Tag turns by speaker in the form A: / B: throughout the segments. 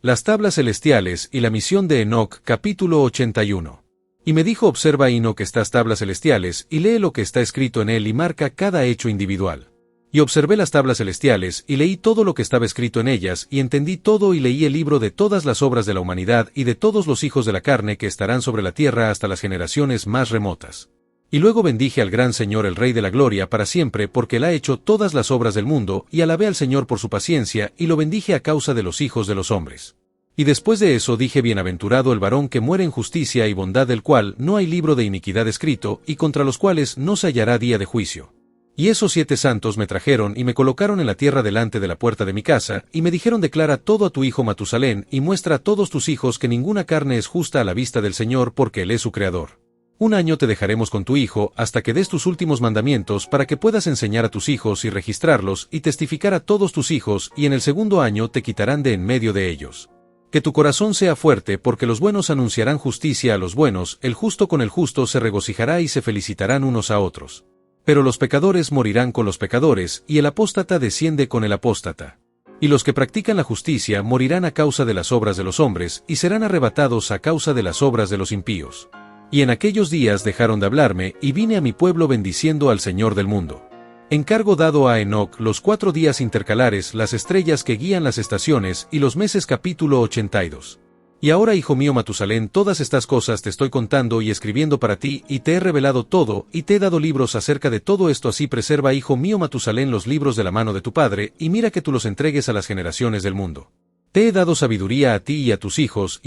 A: Las tablas celestiales y la misión de Enoc, capítulo 81. Y me dijo: observa, Enoc, estas tablas celestiales, y lee lo que está escrito en él y marca cada hecho individual. Y observé las tablas celestiales, y leí todo lo que estaba escrito en ellas, y entendí todo, y leí el libro de todas las obras de la humanidad y de todos los hijos de la carne que estarán sobre la tierra hasta las generaciones más remotas. Y luego bendije al gran Señor, el Rey de la Gloria, para siempre, porque él ha hecho todas las obras del mundo, y alabé al Señor por su paciencia, y lo bendije a causa de los hijos de los hombres. Y después de eso dije: bienaventurado el varón que muere en justicia y bondad, del cual no hay libro de iniquidad escrito, y contra los cuales no se hallará día de juicio. Y esos 7 santos me trajeron y me colocaron en la tierra delante de la puerta de mi casa, y me dijeron: declara todo a tu hijo Matusalén, y muestra a todos tus hijos que ninguna carne es justa a la vista del Señor, porque él es su creador. 1 año te dejaremos con tu hijo, hasta que des tus últimos mandamientos, para que puedas enseñar a tus hijos y registrarlos, y testificar a todos tus hijos, y en el 2º año te quitarán de en medio de ellos. Que tu corazón sea fuerte, porque los buenos anunciarán justicia a los buenos, el justo con el justo se regocijará y se felicitarán unos a otros. Pero los pecadores morirán con los pecadores, y el apóstata desciende con el apóstata. Y los que practican la justicia morirán a causa de las obras de los hombres, y serán arrebatados a causa de las obras de los impíos. Y en aquellos días dejaron de hablarme, y vine a mi pueblo bendiciendo al Señor del mundo. Encargo dado a Enoc los 4 días intercalares, las estrellas que guían las estaciones, y los meses. Capítulo 82. Y ahora, hijo mío Matusalén, todas estas cosas te estoy contando y escribiendo para ti, y te he revelado todo, y te he dado libros acerca de todo esto. Así preserva, hijo mío Matusalén, los libros de la mano de tu padre, y mira que tú los entregues a las generaciones del mundo. Te he dado sabiduría a ti y a tus hijos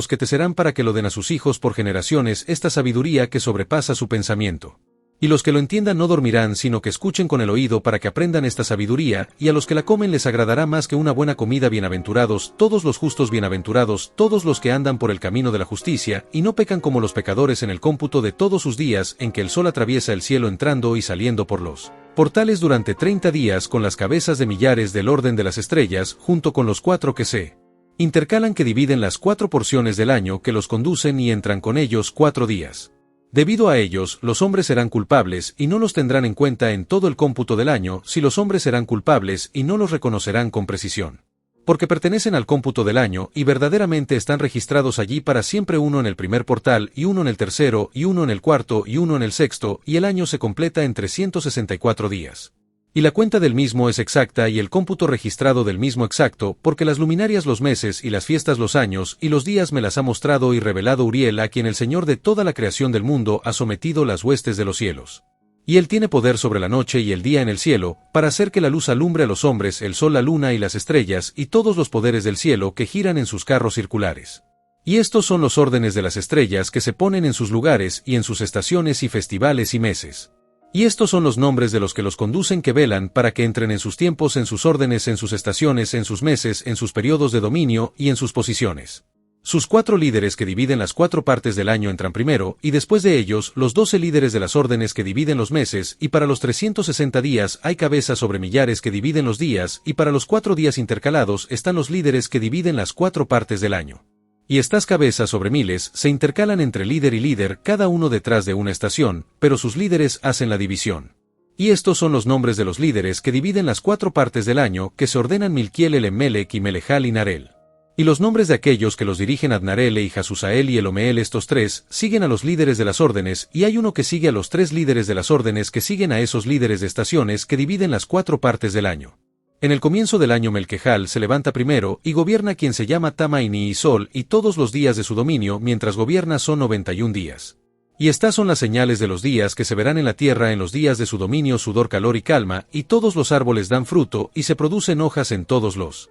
A: que te serán para que lo den a sus hijos por generaciones, esta sabiduría que sobrepasa su pensamiento. Y los que lo entiendan no dormirán, sino que escuchen con el oído para que aprendan esta sabiduría, y a los que la comen les agradará más que una buena comida. Bienaventurados todos los justos, bienaventurados todos los que andan por el camino de la justicia, y no pecan como los pecadores en el cómputo de todos sus días, en que el sol atraviesa el cielo entrando y saliendo por los portales durante 30 días, con las cabezas de millares del orden de las estrellas, junto con los 4 que se intercalan, que dividen las 4 porciones del año, que los conducen y entran con ellos 4 días. Debido a ellos, los hombres serán culpables, y no los tendrán en cuenta en todo el cómputo del año, si los hombres serán culpables, y no los reconocerán con precisión. Porque pertenecen al cómputo del año, y verdaderamente están registrados allí para siempre, uno en el primer portal, y uno en el tercero, y uno en el cuarto, y uno en el sexto, y el año se completa en 364 días. Y la cuenta del mismo es exacta, y el cómputo registrado del mismo exacto, porque las luminarias los meses, y las fiestas los años, y los días me las ha mostrado y revelado Uriel, a quien el Señor de toda la creación del mundo ha sometido las huestes de los cielos. Y él tiene poder sobre la noche y el día en el cielo, para hacer que la luz alumbre a los hombres, el sol, la luna y las estrellas, y todos los poderes del cielo que giran en sus carros circulares. Y estos son los órdenes de las estrellas que se ponen en sus lugares, y en sus estaciones y festivales y meses. Y estos son los nombres de los que los conducen, que velan para que entren en sus tiempos, en sus órdenes, en sus estaciones, en sus meses, en sus periodos de dominio y en sus posiciones. Sus 4 líderes que dividen las 4 partes del año entran primero, y después de ellos los 12 líderes de las órdenes que dividen los meses, y para los 360 días hay cabezas sobre millares que dividen los días, y para los 4 días intercalados están los líderes que dividen las 4 partes del año. Y estas cabezas sobre miles se intercalan entre líder y líder, cada uno detrás de una estación, pero sus líderes hacen la división. Y estos son los nombres de los líderes que dividen las 4 partes del año, que se ordenan: Milquiel, Elimelec y Melejal y Narel. Y los nombres de aquellos que los dirigen: Adnarele y Jasusael y Elomeel. Estos 3 siguen a los líderes de las órdenes, y hay uno que sigue a los 3 líderes de las órdenes, que siguen a esos líderes de estaciones que dividen las 4 partes del año. En el comienzo del año Melquejal se levanta primero, y gobierna, quien se llama Tamaini y Sol, y todos los días de su dominio mientras gobierna son 91 días. Y estas son las señales de los días que se verán en la tierra en los días de su dominio: sudor, calor y calma, y todos los árboles dan fruto, y se producen hojas en todos los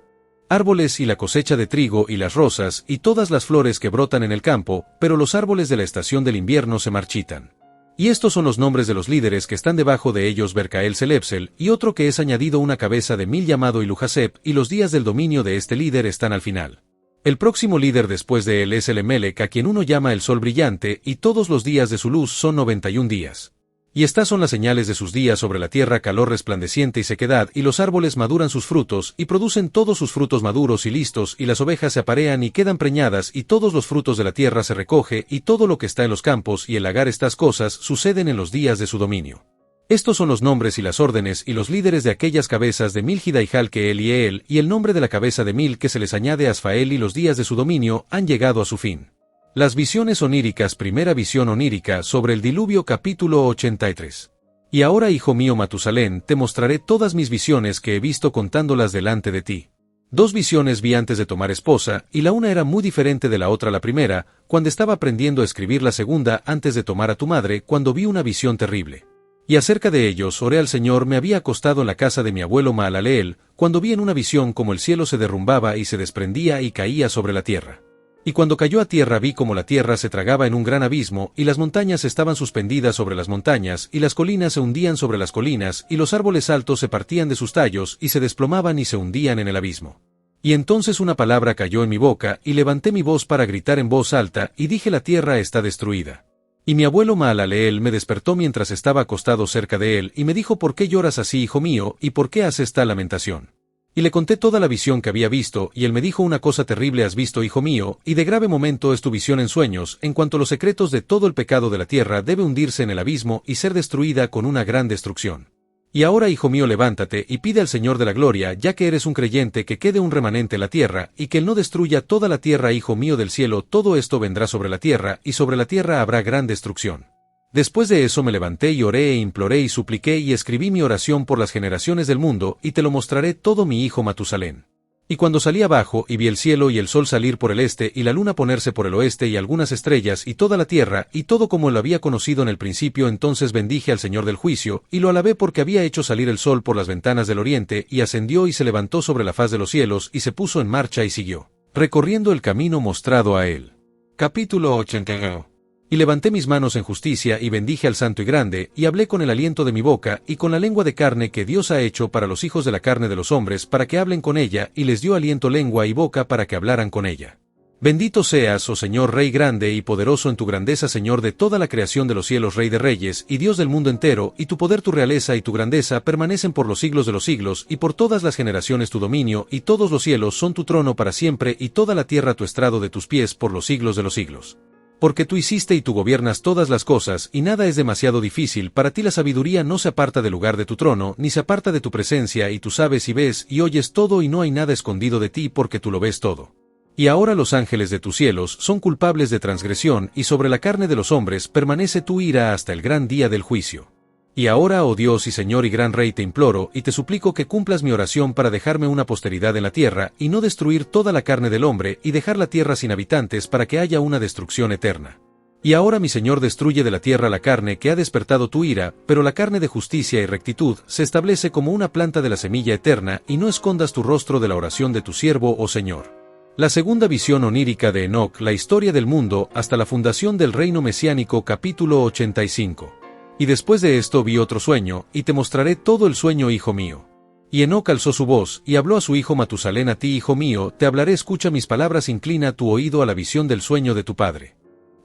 A: árboles, y la cosecha de trigo y las rosas, y todas las flores que brotan en el campo, pero los árboles de la estación del invierno se marchitan. Y estos son los nombres de los líderes que están debajo de ellos: Bercael, Selepsel, y otro que es añadido, una cabeza de 1000 llamado Iluhasep, y los días del dominio de este líder están al final. El próximo líder después de él es Elimelec, a quien uno llama el sol brillante, y todos los días de su luz son 91 días. Y estas son las señales de sus días sobre la tierra: calor resplandeciente y sequedad, y los árboles maduran sus frutos, y producen todos sus frutos maduros y listos, y las ovejas se aparean y quedan preñadas, y todos los frutos de la tierra se recoge, y todo lo que está en los campos y el lagar. Estas cosas suceden en los días de su dominio. Estos son los nombres y las órdenes y los líderes de aquellas cabezas de Milgida y Jalkeel y Eel, y el nombre de la cabeza de Mil que se les añade a Asfael, y los días de su dominio han llegado a su fin. Las visiones oníricas. Primera visión onírica sobre el diluvio, capítulo 83. Y ahora, hijo mío Matusalén, te mostraré todas mis visiones que he visto, contándolas delante de ti. 2 visiones vi antes de tomar esposa, y la una era muy diferente de la otra. La primera, cuando estaba aprendiendo a escribir; la segunda, antes de tomar a tu madre, cuando vi una visión terrible. Y acerca de ellos oré al Señor. Me había acostado en la casa de mi abuelo Maalaleel, cuando vi en una visión como el cielo se derrumbaba y se desprendía y caía sobre la tierra. Y cuando cayó a tierra vi como la tierra se tragaba en un gran abismo, y las montañas estaban suspendidas sobre las montañas, y las colinas se hundían sobre las colinas, y los árboles altos se partían de sus tallos, y se desplomaban y se hundían en el abismo. Y entonces una palabra cayó en mi boca, y levanté mi voz para gritar en voz alta, y dije: la tierra está destruida. Y mi abuelo Maalaleel me despertó mientras estaba acostado cerca de él, y me dijo: ¿por qué lloras así, hijo mío, y por qué haces esta lamentación? Y le conté toda la visión que había visto, y él me dijo: una cosa terrible has visto, hijo mío, y de grave momento es tu visión en sueños, en cuanto a los secretos de todo el pecado de la tierra debe hundirse en el abismo y ser destruida con una gran destrucción. Y ahora, hijo mío, levántate y pide al Señor de la gloria, ya que eres un creyente, que quede un remanente en la tierra, y que Él no destruya toda la tierra, hijo mío del cielo. Todo esto vendrá sobre la tierra, y sobre la tierra habrá gran destrucción. Después de eso me levanté y oré e imploré y supliqué y escribí mi oración por las generaciones del mundo, y te lo mostraré todo, mi hijo Matusalén. Y cuando salí abajo y vi el cielo y el sol salir por el este y la luna ponerse por el oeste y algunas estrellas y toda la tierra y todo como lo había conocido en el principio, entonces bendije al Señor del juicio y lo alabé, porque había hecho salir el sol por las ventanas del oriente, y ascendió y se levantó sobre la faz de los cielos y se puso en marcha y siguió recorriendo el camino mostrado a él. Capítulo 80. Y levanté mis manos en justicia y bendije al Santo y Grande, y hablé con el aliento de mi boca y con la lengua de carne que Dios ha hecho para los hijos de la carne de los hombres, para que hablen con ella, y les dio aliento, lengua y boca para que hablaran con ella. Bendito seas, oh Señor, Rey grande y poderoso en tu grandeza, Señor de toda la creación de los cielos, Rey de reyes y Dios del mundo entero, y tu poder, tu realeza y tu grandeza permanecen por los siglos de los siglos, y por todas las generaciones tu dominio, y todos los cielos son tu trono para siempre, y toda la tierra tu estrado de tus pies por los siglos de los siglos. Porque tú hiciste y tú gobiernas todas las cosas, y nada es demasiado difícil para ti. La sabiduría no se aparta del lugar de tu trono, ni se aparta de tu presencia, y tú sabes y ves y oyes todo, y no hay nada escondido de ti, porque tú lo ves todo. Y ahora los ángeles de tus cielos son culpables de transgresión, y sobre la carne de los hombres permanece tu ira hasta el gran día del juicio. Y ahora, oh Dios y Señor y gran Rey, te imploro y te suplico que cumplas mi oración para dejarme una posteridad en la tierra, y no destruir toda la carne del hombre, y dejar la tierra sin habitantes, para que haya una destrucción eterna. Y ahora, mi Señor, destruye de la tierra la carne que ha despertado tu ira, pero la carne de justicia y rectitud se establece como una planta de la semilla eterna, y no escondas tu rostro de la oración de tu siervo, oh Señor. La segunda visión onírica de Enoc, la historia del mundo hasta la fundación del reino mesiánico, capítulo 85. Y después de esto vi otro sueño, y te mostraré todo el sueño, hijo mío. Y Enoc alzó su voz, y habló a su hijo Matusalén: a ti, hijo mío, te hablaré, escucha mis palabras, inclina tu oído a la visión del sueño de tu padre.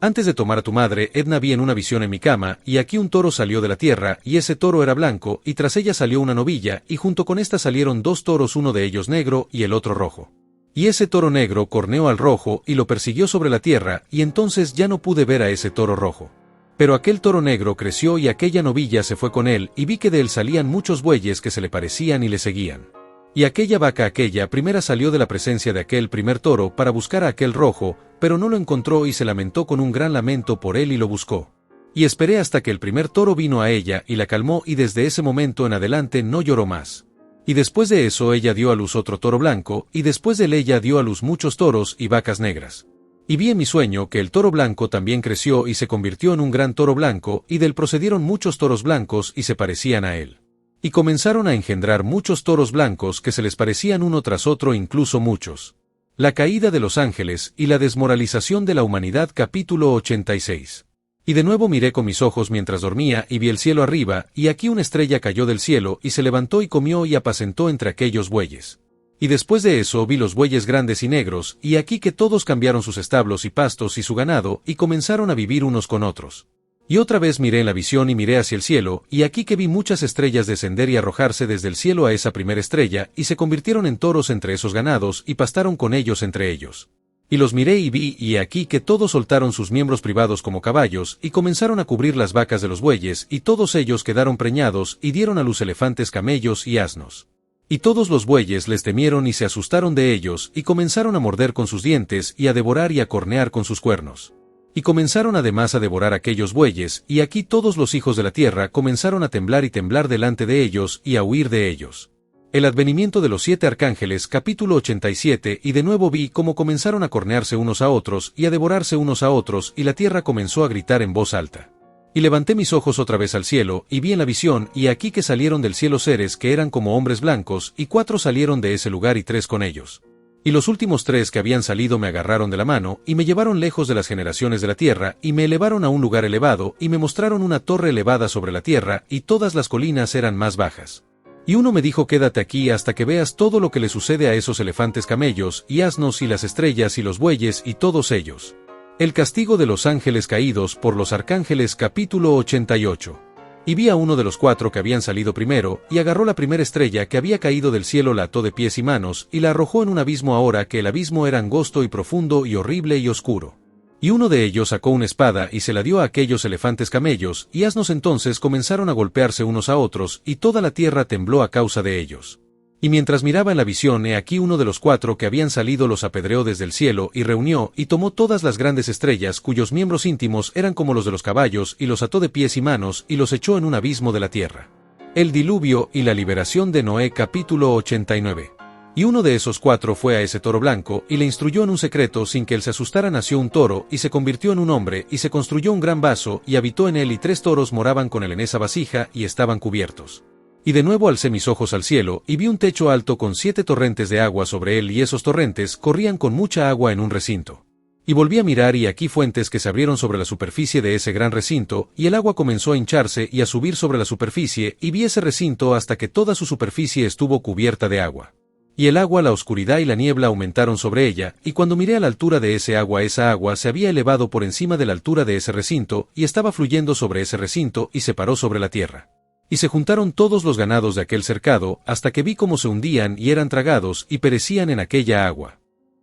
A: Antes de tomar a tu madre, Edna, vi en una visión en mi cama, y aquí un toro salió de la tierra, y ese toro era blanco, y tras ella salió una novilla, y junto con esta salieron 2 toros, uno de ellos negro, y el otro rojo. Y ese toro negro corneó al rojo, y lo persiguió sobre la tierra, y entonces ya no pude ver a ese toro rojo. Pero aquel toro negro creció, y aquella novilla se fue con él, y vi que de él salían muchos bueyes que se le parecían y le seguían. Y aquella vaca, aquella primera, salió de la presencia de aquel primer toro para buscar a aquel rojo, pero no lo encontró, y se lamentó con un gran lamento por él y lo buscó. Y esperé hasta que el primer toro vino a ella y la calmó, y desde ese momento en adelante no lloró más. Y después de eso ella dio a luz otro toro blanco, y después de él ella dio a luz muchos toros y vacas negras. Y vi en mi sueño que el toro blanco también creció y se convirtió en un gran toro blanco, y de él procedieron muchos toros blancos y se parecían a él. Y comenzaron a engendrar muchos toros blancos que se les parecían uno tras otro, incluso muchos. La caída de los ángeles y la desmoralización de la humanidad, capítulo 86. Y de nuevo miré con mis ojos mientras dormía, y vi el cielo arriba, y aquí una estrella cayó del cielo, y se levantó y comió y apacentó entre aquellos bueyes. Y después de eso vi los bueyes grandes y negros, y aquí que todos cambiaron sus establos y pastos y su ganado, y comenzaron a vivir unos con otros. Y otra vez miré en la visión y miré hacia el cielo, y aquí que vi muchas estrellas descender y arrojarse desde el cielo a esa primera estrella, y se convirtieron en toros entre esos ganados, y pastaron con ellos entre ellos. Y los miré y vi, y aquí que todos soltaron sus miembros privados como caballos, y comenzaron a cubrir las vacas de los bueyes, y todos ellos quedaron preñados, y dieron a luz elefantes, camellos y asnos. Y todos los bueyes les temieron y se asustaron de ellos, y comenzaron a morder con sus dientes, y a devorar y a cornear con sus cuernos. Y comenzaron además a devorar aquellos bueyes, y aquí todos los hijos de la tierra comenzaron a temblar y temblar delante de ellos, y a huir de ellos. El advenimiento de los 7 arcángeles, capítulo 87, y de nuevo vi cómo comenzaron a cornearse unos a otros, y a devorarse unos a otros, y la tierra comenzó a gritar en voz alta. Y levanté mis ojos otra vez al cielo, y vi en la visión, y aquí que salieron del cielo seres que eran como hombres blancos, y 4 salieron de ese lugar y 3 con ellos. Y los últimos 3 que habían salido me agarraron de la mano, y me llevaron lejos de las generaciones de la tierra, y me elevaron a un lugar elevado, y me mostraron una torre elevada sobre la tierra, y todas las colinas eran más bajas. Y uno me dijo: quédate aquí hasta que veas todo lo que le sucede a esos elefantes, camellos, y asnos, y las estrellas, y los bueyes, y todos ellos. El castigo de los ángeles caídos por los arcángeles, capítulo 88. Y vi a uno de los 4 que habían salido primero, y agarró la primera estrella que había caído del cielo, la ató de pies y manos, y la arrojó en un abismo, ahora que el abismo era angosto y profundo y horrible y oscuro. Y uno de ellos sacó una espada y se la dio a aquellos elefantes, camellos y asnos. Entonces comenzaron a golpearse unos a otros, y toda la tierra tembló a causa de ellos. Y mientras miraba en la visión, he aquí uno de los 4 que habían salido los apedreó desde el cielo, y reunió, y tomó todas las grandes estrellas, cuyos miembros íntimos eran como los de los caballos, y los ató de pies y manos, y los echó en un abismo de la tierra. El diluvio y la liberación de Noé, capítulo 89. Y uno de esos 4 fue a ese toro blanco, y le instruyó en un secreto. Sin que él se asustara, nació un toro, y se convirtió en un hombre, y se construyó un gran vaso, y habitó en él, y 3 toros moraban con él en esa vasija, y estaban cubiertos. Y de nuevo alcé mis ojos al cielo, y vi un techo alto con 7 torrentes de agua sobre él, y esos torrentes corrían con mucha agua en un recinto. Y volví a mirar, y aquí fuentes que se abrieron sobre la superficie de ese gran recinto, y el agua comenzó a hincharse y a subir sobre la superficie, y vi ese recinto hasta que toda su superficie estuvo cubierta de agua. Y el agua, la oscuridad y la niebla aumentaron sobre ella, y cuando miré a la altura de ese agua, esa agua se había elevado por encima de la altura de ese recinto, y estaba fluyendo sobre ese recinto, y se paró sobre la tierra. Y se juntaron todos los ganados de aquel cercado, hasta que vi cómo se hundían y eran tragados, y perecían en aquella agua.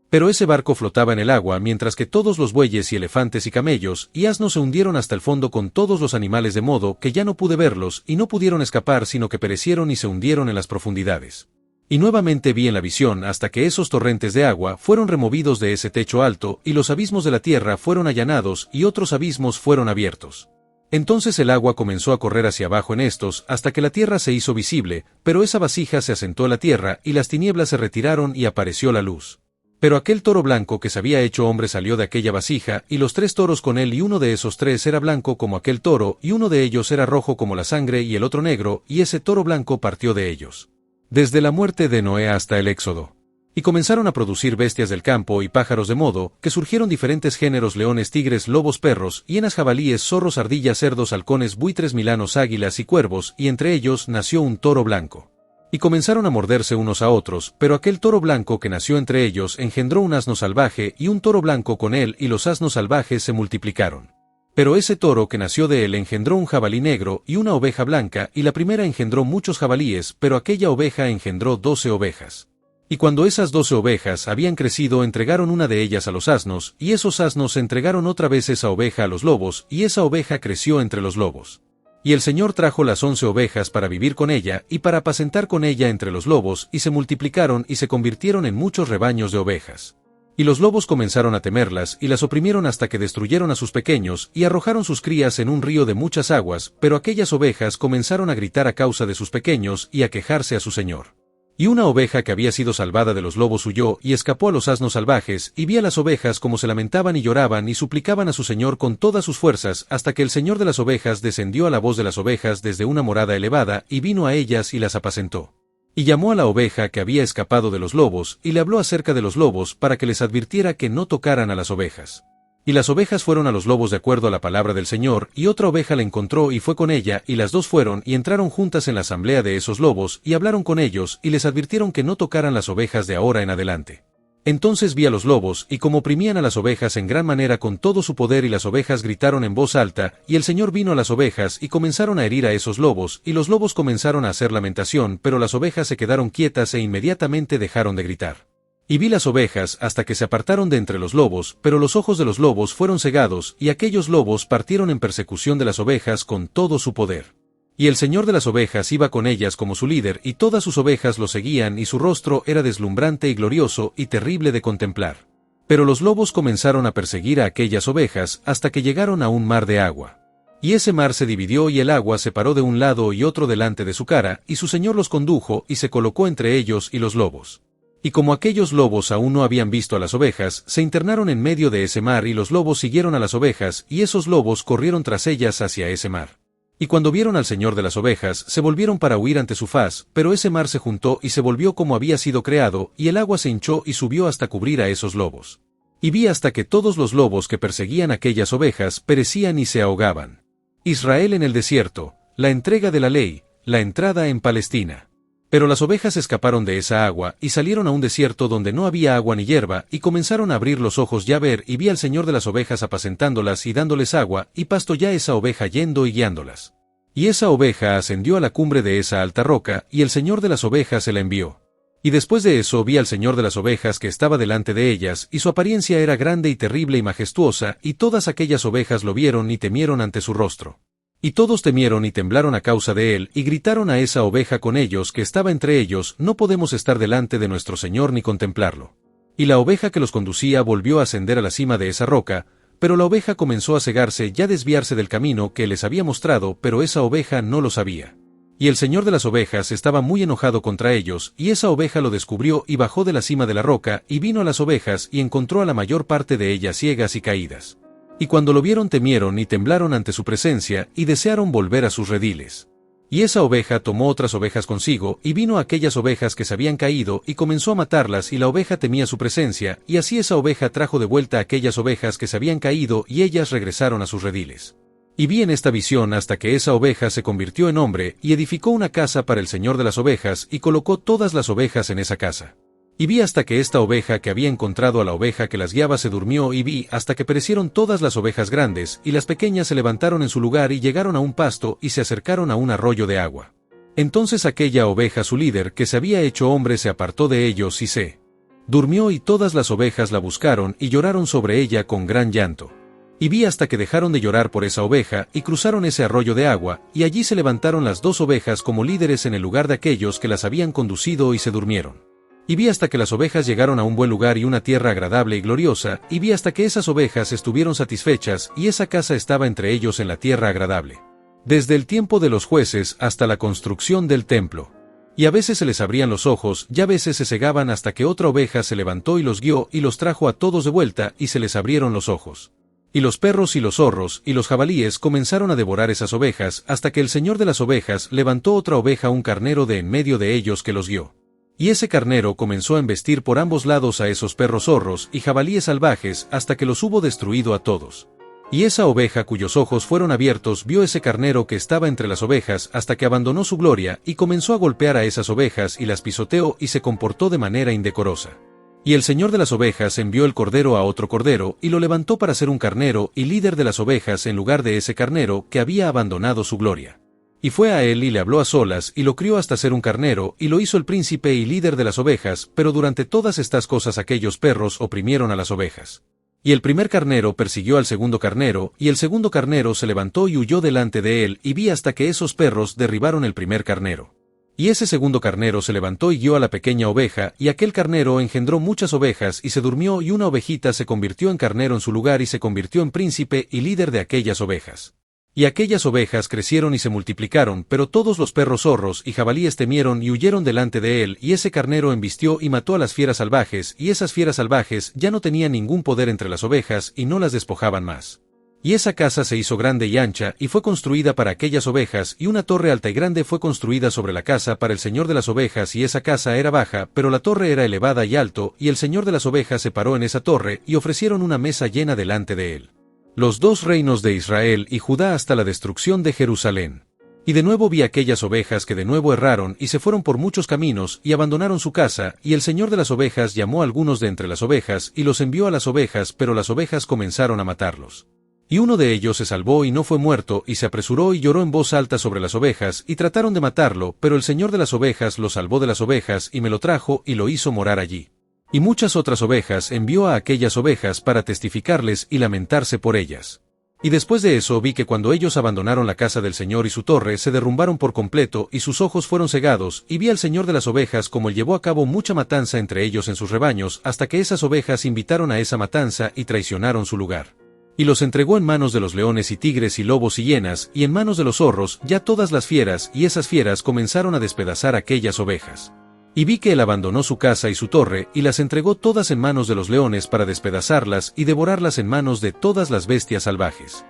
A: Pero ese barco flotaba en el agua, mientras que todos los bueyes y elefantes y camellos y asnos se hundieron hasta el fondo con todos los animales, de modo que ya no pude verlos, y no pudieron escapar, sino que perecieron y se hundieron en las profundidades. Y nuevamente vi en la visión hasta que esos torrentes de agua fueron removidos de ese techo alto, y los abismos de la tierra fueron allanados, y otros abismos fueron abiertos. Entonces el agua comenzó a correr hacia abajo en estos, hasta que la tierra se hizo visible, pero esa vasija se asentó en la tierra, y las tinieblas se retiraron y apareció la luz. Pero aquel toro blanco que se había hecho hombre salió de aquella vasija, y los 3 toros con él, y uno de esos 3 era blanco como aquel toro, y uno de ellos era rojo como la sangre, y el otro negro, y ese toro blanco partió de ellos. Desde la muerte de Noé hasta el Éxodo. Y comenzaron a producir bestias del campo y pájaros, de modo que surgieron diferentes géneros: leones, tigres, lobos, perros, hienas, jabalíes, zorros, ardillas, cerdos, halcones, buitres, milanos, águilas y cuervos, y entre ellos nació un toro blanco. Y comenzaron a morderse unos a otros, pero aquel toro blanco que nació entre ellos engendró un asno salvaje, y un toro blanco con él, y los asnos salvajes se multiplicaron. Pero ese toro que nació de él engendró un jabalí negro y una oveja blanca, y la primera engendró muchos jabalíes, pero aquella oveja engendró 12 ovejas. Y cuando esas 12 ovejas habían crecido, entregaron una de ellas a los asnos, y esos asnos entregaron otra vez esa oveja a los lobos, y esa oveja creció entre los lobos. Y el Señor trajo las 11 ovejas para vivir con ella, y para apacentar con ella entre los lobos, y se multiplicaron y se convirtieron en muchos rebaños de ovejas. Y los lobos comenzaron a temerlas, y las oprimieron hasta que destruyeron a sus pequeños, y arrojaron sus crías en un río de muchas aguas, pero aquellas ovejas comenzaron a gritar a causa de sus pequeños, y a quejarse a su señor. Y una oveja que había sido salvada de los lobos huyó, y escapó a los asnos salvajes, y vi a las ovejas como se lamentaban y lloraban, y suplicaban a su señor con todas sus fuerzas, hasta que el señor de las ovejas descendió a la voz de las ovejas desde una morada elevada, y vino a ellas y las apacentó. Y llamó a la oveja que había escapado de los lobos, y le habló acerca de los lobos, para que les advirtiera que no tocaran a las ovejas. Y las ovejas fueron a los lobos de acuerdo a la palabra del Señor, y otra oveja la encontró y fue con ella, y las 2 fueron y entraron juntas en la asamblea de esos lobos, y hablaron con ellos, y les advirtieron que no tocaran las ovejas de ahora en adelante. Entonces vi a los lobos, y como oprimían a las ovejas en gran manera con todo su poder, y las ovejas gritaron en voz alta, y el Señor vino a las ovejas, y comenzaron a herir a esos lobos, y los lobos comenzaron a hacer lamentación, pero las ovejas se quedaron quietas e inmediatamente dejaron de gritar. Y vi las ovejas hasta que se apartaron de entre los lobos, pero los ojos de los lobos fueron cegados, y aquellos lobos partieron en persecución de las ovejas con todo su poder. Y el señor de las ovejas iba con ellas como su líder, y todas sus ovejas lo seguían, y su rostro era deslumbrante y glorioso, y terrible de contemplar. Pero los lobos comenzaron a perseguir a aquellas ovejas, hasta que llegaron a un mar de agua. Y ese mar se dividió y el agua se paró de un lado y otro delante de su cara, y su señor los condujo, y se colocó entre ellos y los lobos. Y como aquellos lobos aún no habían visto a las ovejas, se internaron en medio de ese mar, y los lobos siguieron a las ovejas, y esos lobos corrieron tras ellas hacia ese mar. Y cuando vieron al señor de las ovejas, se volvieron para huir ante su faz, pero ese mar se juntó y se volvió como había sido creado, y el agua se hinchó y subió hasta cubrir a esos lobos. Y vi hasta que todos los lobos que perseguían aquellas ovejas perecían y se ahogaban. Israel en el desierto, la entrega de la ley, la entrada en Palestina. Pero las ovejas escaparon de esa agua, y salieron a un desierto donde no había agua ni hierba, y comenzaron a abrir los ojos ya ver, y vi al señor de las ovejas apacentándolas y dándoles agua, y pasto ya esa oveja yendo y guiándolas. Y esa oveja ascendió a la cumbre de esa alta roca, y el señor de las ovejas se la envió. Y después de eso vi al señor de las ovejas que estaba delante de ellas, y su apariencia era grande y terrible y majestuosa, y todas aquellas ovejas lo vieron y temieron ante su rostro. Y todos temieron y temblaron a causa de él, y gritaron a esa oveja con ellos que estaba entre ellos: no podemos estar delante de nuestro señor ni contemplarlo. Y la oveja que los conducía volvió a ascender a la cima de esa roca, pero la oveja comenzó a cegarse y a desviarse del camino que les había mostrado, pero esa oveja no lo sabía. Y el señor de las ovejas estaba muy enojado contra ellos, y esa oveja lo descubrió y bajó de la cima de la roca, y vino a las ovejas y encontró a la mayor parte de ellas ciegas y caídas. Y cuando lo vieron temieron y temblaron ante su presencia, y desearon volver a sus rediles. Y esa oveja tomó otras ovejas consigo, y vino a aquellas ovejas que se habían caído, y comenzó a matarlas, y la oveja temía su presencia, y así esa oveja trajo de vuelta a aquellas ovejas que se habían caído, y ellas regresaron a sus rediles. Y vi en esta visión hasta que esa oveja se convirtió en hombre, y edificó una casa para el señor de las ovejas, y colocó todas las ovejas en esa casa. Y vi hasta que esta oveja que había encontrado a la oveja que las guiaba se durmió, y vi hasta que perecieron todas las ovejas grandes, y las pequeñas se levantaron en su lugar y llegaron a un pasto y se acercaron a un arroyo de agua. Entonces aquella oveja, su líder, que se había hecho hombre, se apartó de ellos y se durmió, y todas las ovejas la buscaron y lloraron sobre ella con gran llanto. Y vi hasta que dejaron de llorar por esa oveja, y cruzaron ese arroyo de agua, y allí se levantaron las dos ovejas como líderes en el lugar de aquellos que las habían conducido y se durmieron. Y vi hasta que las ovejas llegaron a un buen lugar y una tierra agradable y gloriosa, y vi hasta que esas ovejas estuvieron satisfechas, y esa casa estaba entre ellos en la tierra agradable. Desde el tiempo de los jueces hasta la construcción del templo. Y a veces se les abrían los ojos, y a veces se cegaban hasta que otra oveja se levantó y los guió y los trajo a todos de vuelta, y se les abrieron los ojos. Y los perros y los zorros y los jabalíes comenzaron a devorar esas ovejas, hasta que el señor de las ovejas levantó otra oveja, un carnero de en medio de ellos que los guió. Y ese carnero comenzó a embestir por ambos lados a esos perros, zorros y jabalíes salvajes, hasta que los hubo destruido a todos. Y esa oveja cuyos ojos fueron abiertos vio ese carnero que estaba entre las ovejas, hasta que abandonó su gloria, y comenzó a golpear a esas ovejas y las pisoteó y se comportó de manera indecorosa. Y el señor de las ovejas envió el cordero a otro cordero, y lo levantó para ser un carnero y líder de las ovejas en lugar de ese carnero que había abandonado su gloria. Y fue a él y le habló a solas, y lo crió hasta ser un carnero, y lo hizo el príncipe y líder de las ovejas, pero durante todas estas cosas aquellos perros oprimieron a las ovejas. Y el primer carnero persiguió al segundo carnero, y el segundo carnero se levantó y huyó delante de él, y vi hasta que esos perros derribaron el primer carnero. Y ese segundo carnero se levantó y guió a la pequeña oveja, y aquel carnero engendró muchas ovejas, y se durmió, y una ovejita se convirtió en carnero en su lugar, y se convirtió en príncipe y líder de aquellas ovejas. Y aquellas ovejas crecieron y se multiplicaron, pero todos los perros, zorros y jabalíes temieron y huyeron delante de él, y ese carnero embistió y mató a las fieras salvajes, y esas fieras salvajes ya no tenían ningún poder entre las ovejas y no las despojaban más. Y esa casa se hizo grande y ancha, y fue construida para aquellas ovejas, y una torre alta y grande fue construida sobre la casa para el señor de las ovejas, y esa casa era baja, pero la torre era elevada y alto, y el señor de las ovejas se paró en esa torre, y ofrecieron una mesa llena delante de él. Los dos reinos de Israel y Judá hasta la destrucción de Jerusalén. Y de nuevo vi aquellas ovejas que de nuevo erraron y se fueron por muchos caminos y abandonaron su casa, y el señor de las ovejas llamó a algunos de entre las ovejas y los envió a las ovejas, pero las ovejas comenzaron a matarlos. Y uno de ellos se salvó y no fue muerto, y se apresuró y lloró en voz alta sobre las ovejas, y trataron de matarlo, pero el señor de las ovejas lo salvó de las ovejas y me lo trajo y lo hizo morar allí. Y muchas otras ovejas envió a aquellas ovejas para testificarles y lamentarse por ellas. Y después de eso vi que cuando ellos abandonaron la casa del Señor y su torre se derrumbaron por completo y sus ojos fueron cegados, y vi al Señor de las ovejas como él llevó a cabo mucha matanza entre ellos en sus rebaños, hasta que esas ovejas invitaron a esa matanza y traicionaron su lugar. Y los entregó en manos de los leones y tigres y lobos y hienas, y en manos de los zorros, ya todas las fieras, y esas fieras comenzaron a despedazar aquellas ovejas. Y vi que él abandonó su casa y su torre, y las entregó todas en manos de los leones para despedazarlas y devorarlas en manos de todas las bestias salvajes.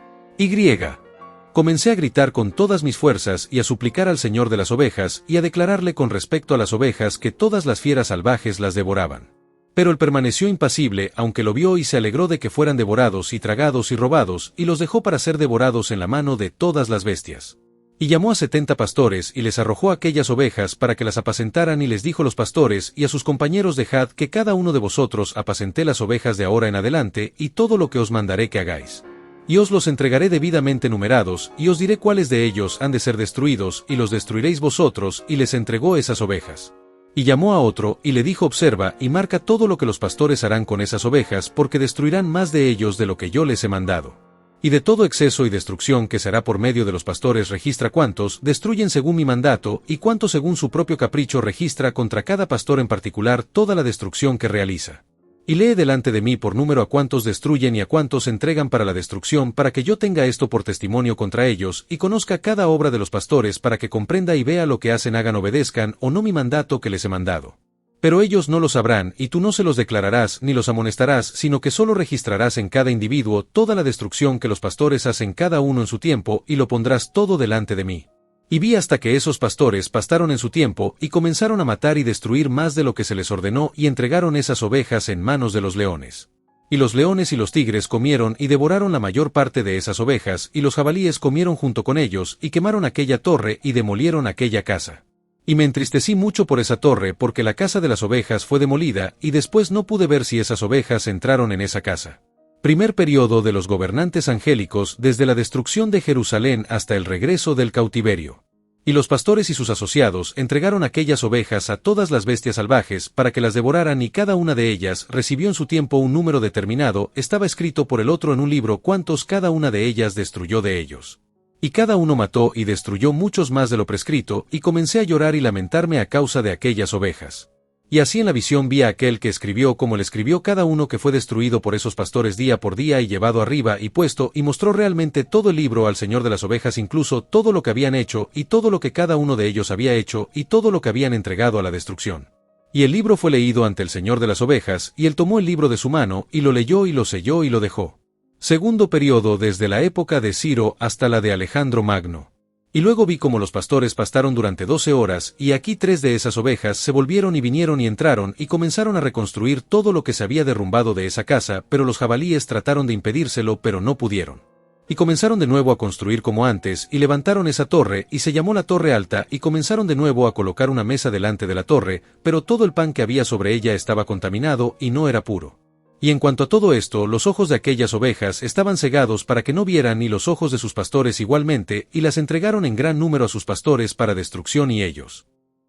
A: Comencé a gritar con todas mis fuerzas y a suplicar al Señor de las ovejas, y a declararle con respecto a las ovejas que todas las fieras salvajes las devoraban. Pero él permaneció impasible, aunque lo vio y se alegró de que fueran devorados y tragados y robados, y los dejó para ser devorados en la mano de todas las bestias. Y llamó a 70 pastores y les arrojó aquellas ovejas para que las apacentaran y les dijo los pastores y a sus compañeros dejad que cada uno de vosotros apacenté las ovejas de ahora en adelante y todo lo que os mandaré que hagáis. Y os los entregaré debidamente numerados y os diré cuáles de ellos han de ser destruidos y los destruiréis vosotros y les entregó esas ovejas. Y llamó a otro y le dijo observa y marca todo lo que los pastores harán con esas ovejas porque destruirán más de ellos de lo que yo les he mandado. Y de todo exceso y destrucción que se hará por medio de los pastores registra cuántos destruyen según mi mandato y cuántos según su propio capricho registra contra cada pastor en particular toda la destrucción que realiza. Y lee delante de mí por número a cuántos destruyen y a cuántos entregan para la destrucción para que yo tenga esto por testimonio contra ellos y conozca cada obra de los pastores para que comprenda y vea lo que hacen hagan obedezcan o no mi mandato que les he mandado. Pero ellos no lo sabrán, y tú no se los declararás ni los amonestarás, sino que solo registrarás en cada individuo toda la destrucción que los pastores hacen cada uno en su tiempo, y lo pondrás todo delante de mí. Y vi hasta que esos pastores pastaron en su tiempo, y comenzaron a matar y destruir más de lo que se les ordenó, y entregaron esas ovejas en manos de los leones. Y los leones y los tigres comieron y devoraron la mayor parte de esas ovejas, y los jabalíes comieron junto con ellos, y quemaron aquella torre y demolieron aquella casa. Y me entristecí mucho por esa torre porque la casa de las ovejas fue demolida, y después no pude ver si esas ovejas entraron en esa casa. Primer periodo de los gobernantes angélicos desde la destrucción de Jerusalén hasta el regreso del cautiverio. Y los pastores y sus asociados entregaron aquellas ovejas a todas las bestias salvajes para que las devoraran y cada una de ellas recibió en su tiempo un número determinado, estaba escrito por el otro en un libro cuántos cada una de ellas destruyó de ellos. Y cada uno mató y destruyó muchos más de lo prescrito, y comencé a llorar y lamentarme a causa de aquellas ovejas. Y así en la visión vi a aquel que escribió como le escribió cada uno que fue destruido por esos pastores día por día y llevado arriba y puesto, y mostró realmente todo el libro al Señor de las ovejas, incluso todo lo que habían hecho, y todo lo que cada uno de ellos había hecho, y todo lo que habían entregado a la destrucción. Y el libro fue leído ante el Señor de las ovejas, y él tomó el libro de su mano, y lo leyó y lo selló y lo dejó. Segundo periodo desde la época de Ciro hasta la de Alejandro Magno. Y luego vi como los pastores pastaron durante 12 horas, y aquí 3 de esas ovejas se volvieron y vinieron y entraron y comenzaron a reconstruir todo lo que se había derrumbado de esa casa, pero los jabalíes trataron de impedírselo pero no pudieron. Y comenzaron de nuevo a construir como antes, y levantaron esa torre, y se llamó la Torre Alta, y comenzaron de nuevo a colocar una mesa delante de la torre, pero todo el pan que había sobre ella estaba contaminado y no era puro. Y en cuanto a todo esto, los ojos de aquellas ovejas estaban cegados para que no vieran ni los ojos de sus pastores igualmente, y las entregaron en gran número a sus pastores para destrucción y ellos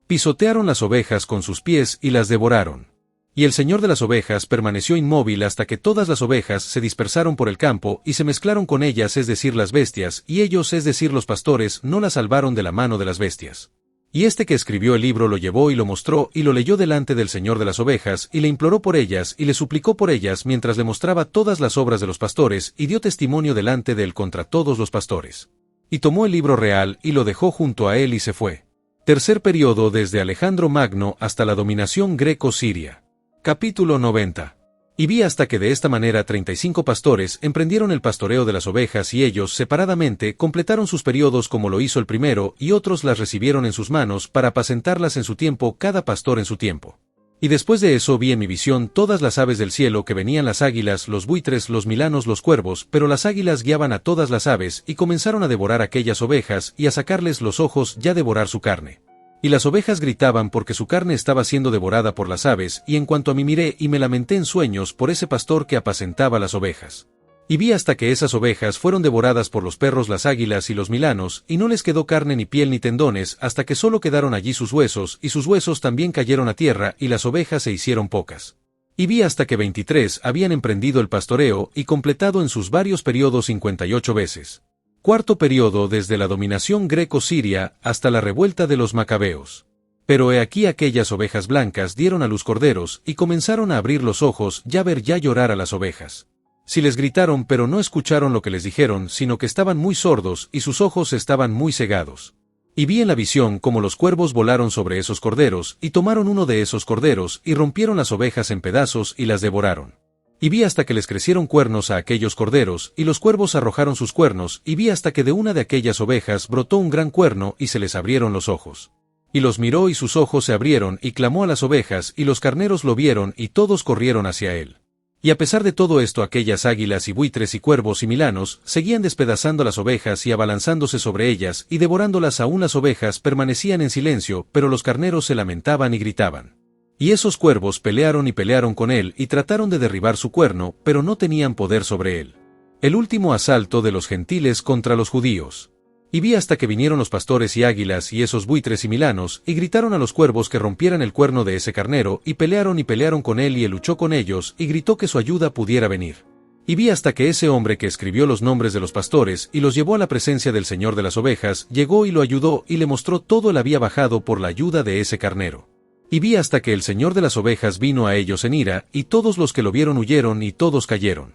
A: pisotearon las ovejas con sus pies y las devoraron. Y el Señor de las ovejas permaneció inmóvil hasta que todas las ovejas se dispersaron por el campo y se mezclaron con ellas, es decir, las bestias, y ellos, es decir, los pastores, no las salvaron de la mano de las bestias. Y este que escribió el libro lo llevó y lo mostró y lo leyó delante del Señor de las ovejas, y le imploró por ellas y le suplicó por ellas mientras le mostraba todas las obras de los pastores, y dio testimonio delante de él contra todos los pastores. Y tomó el libro real y lo dejó junto a él y se fue. Tercer periodo desde Alejandro Magno hasta la dominación greco-siria. Capítulo 90. Y vi hasta que de esta manera 35 pastores emprendieron el pastoreo de las ovejas y ellos, separadamente, completaron sus periodos como lo hizo el primero, y otros las recibieron en sus manos para apacentarlas en su tiempo, cada pastor en su tiempo. Y después de eso vi en mi visión todas las aves del cielo que venían las águilas, los buitres, los milanos, los cuervos, pero las águilas guiaban a todas las aves y comenzaron a devorar aquellas ovejas y a sacarles los ojos y a devorar su carne. Y las ovejas gritaban porque su carne estaba siendo devorada por las aves, y en cuanto a mí miré y me lamenté en sueños por ese pastor que apacentaba las ovejas. Y vi hasta que esas ovejas fueron devoradas por los perros, las águilas y los milanos, y no les quedó carne ni piel ni tendones, hasta que solo quedaron allí sus huesos, y sus huesos también cayeron a tierra, y las ovejas se hicieron pocas. Y vi hasta que 23 habían emprendido el pastoreo y completado en sus varios periodos 58 veces. Cuarto periodo desde la dominación greco-siria hasta la revuelta de los macabeos. Pero he aquí aquellas ovejas blancas dieron a luz corderos y comenzaron a abrir los ojos ya ver ya llorar a las ovejas. Si les gritaron pero no escucharon lo que les dijeron, sino que estaban muy sordos y sus ojos estaban muy cegados. Y vi en la visión como los cuervos volaron sobre esos corderos, y tomaron uno de esos corderos, y rompieron las ovejas en pedazos y las devoraron. Y vi hasta que les crecieron cuernos a aquellos corderos, y los cuervos arrojaron sus cuernos, y vi hasta que de una de aquellas ovejas brotó un gran cuerno, y se les abrieron los ojos. Y los miró y sus ojos se abrieron, y clamó a las ovejas, y los carneros lo vieron, y todos corrieron hacia él. Y a pesar de todo esto aquellas águilas y buitres y cuervos y milanos seguían despedazando las ovejas y abalanzándose sobre ellas y devorándolas. Aún las ovejas permanecían en silencio, pero los carneros se lamentaban y gritaban. Y esos cuervos pelearon y pelearon con él y trataron de derribar su cuerno, pero no tenían poder sobre él. El último asalto de los gentiles contra los judíos. Y vi hasta que vinieron los pastores y águilas y esos buitres y milanos, y gritaron a los cuervos que rompieran el cuerno de ese carnero, y pelearon con él, y él luchó con ellos, y gritó que su ayuda pudiera venir. Y vi hasta que ese hombre que escribió los nombres de los pastores, y los llevó a la presencia del Señor de las ovejas, llegó y lo ayudó, y le mostró todo el había bajado por la ayuda de ese carnero. Y vi hasta que el Señor de las ovejas vino a ellos en ira, y todos los que lo vieron huyeron y todos cayeron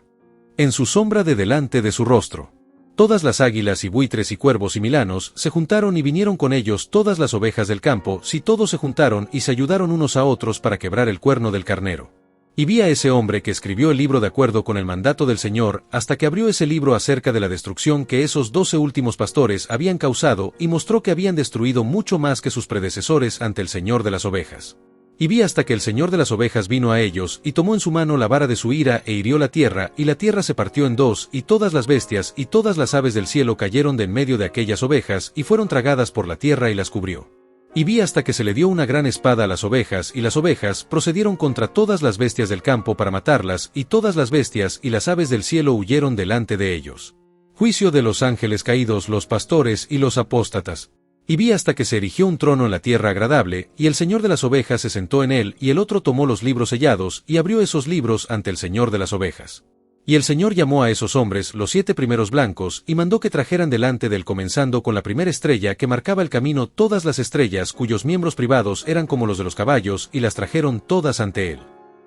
A: en su sombra de delante de su rostro. Todas las águilas y buitres y cuervos y milanos se juntaron y vinieron con ellos todas las ovejas del campo, si todos se juntaron y se ayudaron unos a otros para quebrar el cuerno del carnero. Y vi a ese hombre que escribió el libro de acuerdo con el mandato del Señor, hasta que abrió ese libro acerca de la destrucción que esos 12 últimos pastores habían causado, y mostró que habían destruido mucho más que sus predecesores ante el Señor de las ovejas. Y vi hasta que el Señor de las ovejas vino a ellos, y tomó en su mano la vara de su ira, e hirió la tierra, y la tierra se partió en dos, y todas las bestias, y todas las aves del cielo cayeron de en medio de aquellas ovejas, y fueron tragadas por la tierra y las cubrió. Y vi hasta que se le dio una gran espada a las ovejas, y las ovejas procedieron contra todas las bestias del campo para matarlas, y todas las bestias y las aves del cielo huyeron delante de ellos. Juicio de los ángeles caídos, los pastores y los apóstatas. Y vi hasta que se erigió un trono en la tierra agradable, y el Señor de las ovejas se sentó en él, y el otro tomó los libros sellados, y abrió esos libros ante el Señor de las ovejas. Y el Señor llamó a esos hombres los 7 primeros blancos, y mandó que trajeran delante de él, comenzando con la primera estrella que marcaba el camino, todas las estrellas cuyos miembros privados eran como los de los caballos, y las trajeron todas ante él.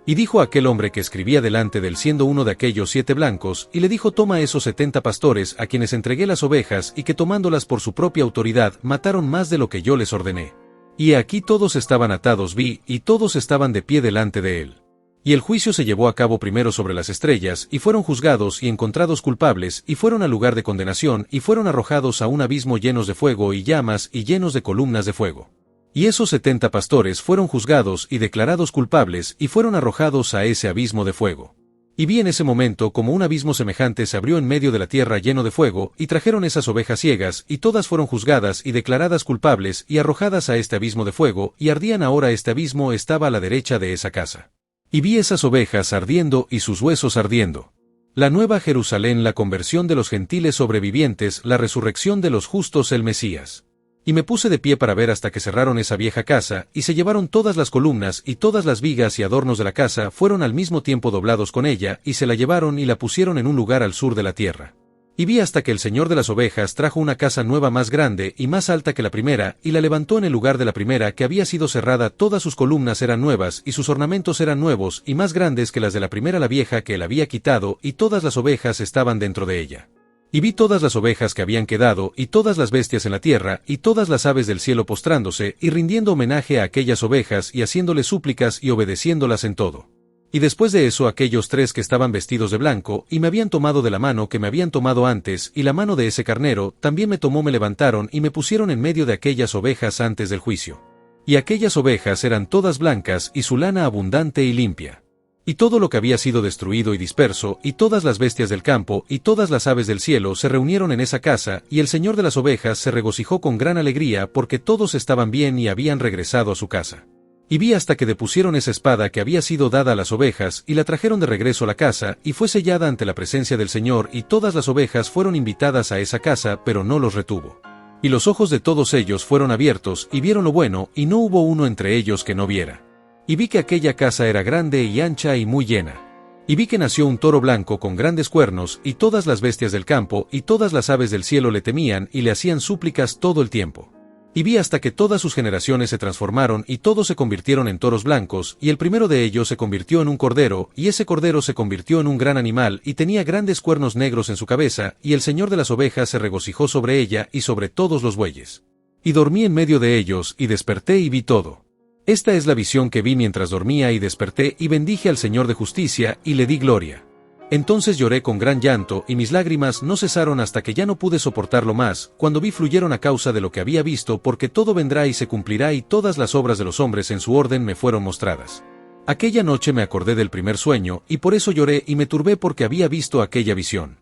A: Y dijo a aquel hombre que escribía delante de él, siendo uno de aquellos 7 blancos, y le dijo: toma esos 70 pastores a quienes entregué las ovejas, y que tomándolas por su propia autoridad mataron más de lo que yo les ordené. Y aquí todos estaban atados, vi, y todos estaban de pie delante de él. Y el juicio se llevó a cabo primero sobre las estrellas, y fueron juzgados y encontrados culpables, y fueron al lugar de condenación, y fueron arrojados a un abismo llenos de fuego y llamas, y llenos de columnas de fuego. Y esos 70 pastores fueron juzgados y declarados culpables, y fueron arrojados a ese abismo de fuego. Y vi en ese momento como un abismo semejante se abrió en medio de la tierra lleno de fuego, y trajeron esas ovejas ciegas, y todas fueron juzgadas y declaradas culpables, y arrojadas a este abismo de fuego, y ardían ahora. Este abismo estaba a la derecha de esa casa. Y vi esas ovejas ardiendo y sus huesos ardiendo. La nueva Jerusalén, la conversión de los gentiles sobrevivientes, la resurrección de los justos, el Mesías. Y me puse de pie para ver hasta que cerraron esa vieja casa, y se llevaron todas las columnas, y todas las vigas y adornos de la casa fueron al mismo tiempo doblados con ella, y se la llevaron y la pusieron en un lugar al sur de la tierra. Y vi hasta que el Señor de las ovejas trajo una casa nueva más grande y más alta que la primera, y la levantó en el lugar de la primera que había sido cerrada. Todas sus columnas eran nuevas, y sus ornamentos eran nuevos, y más grandes que las de la primera, la vieja que él había quitado, y todas las ovejas estaban dentro de ella. Y vi todas las ovejas que habían quedado, y todas las bestias en la tierra, y todas las aves del cielo postrándose, y rindiendo homenaje a aquellas ovejas, y haciéndole súplicas, y obedeciéndolas en todo. Y después de eso aquellos 3 que estaban vestidos de blanco, y me habían tomado de la mano que me habían tomado antes, y la mano de ese carnero, también me tomó, me levantaron, y me pusieron en medio de aquellas ovejas antes del juicio. Y aquellas ovejas eran todas blancas, y su lana abundante y limpia. Y todo lo que había sido destruido y disperso, y todas las bestias del campo, y todas las aves del cielo se reunieron en esa casa, y el Señor de las ovejas se regocijó con gran alegría, porque todos estaban bien y habían regresado a su casa. Y vi hasta que depusieron esa espada que había sido dada a las ovejas, y la trajeron de regreso a la casa, y fue sellada ante la presencia del Señor, y todas las ovejas fueron invitadas a esa casa, pero no los retuvo. Y los ojos de todos ellos fueron abiertos, y vieron lo bueno, y no hubo uno entre ellos que no viera. Y vi que aquella casa era grande y ancha y muy llena. Y vi que nació un toro blanco con grandes cuernos, y todas las bestias del campo y todas las aves del cielo le temían y le hacían súplicas todo el tiempo. Y vi hasta que todas sus generaciones se transformaron y todos se convirtieron en toros blancos, y el primero de ellos se convirtió en un cordero, y ese cordero se convirtió en un gran animal y tenía grandes cuernos negros en su cabeza, y el señor de las ovejas se regocijó sobre ella y sobre todos los bueyes. Y dormí en medio de ellos, y desperté y vi todo. Esta es la visión que vi mientras dormía y desperté y bendije al Señor de justicia y le di gloria. Entonces lloré con gran llanto y mis lágrimas no cesaron hasta que ya no pude soportarlo más, cuando vi fluyeron a causa de lo que había visto, porque todo vendrá y se cumplirá y todas las obras de los hombres en su orden me fueron mostradas. Aquella noche me acordé del primer sueño y por eso lloré y me turbé porque había visto aquella visión.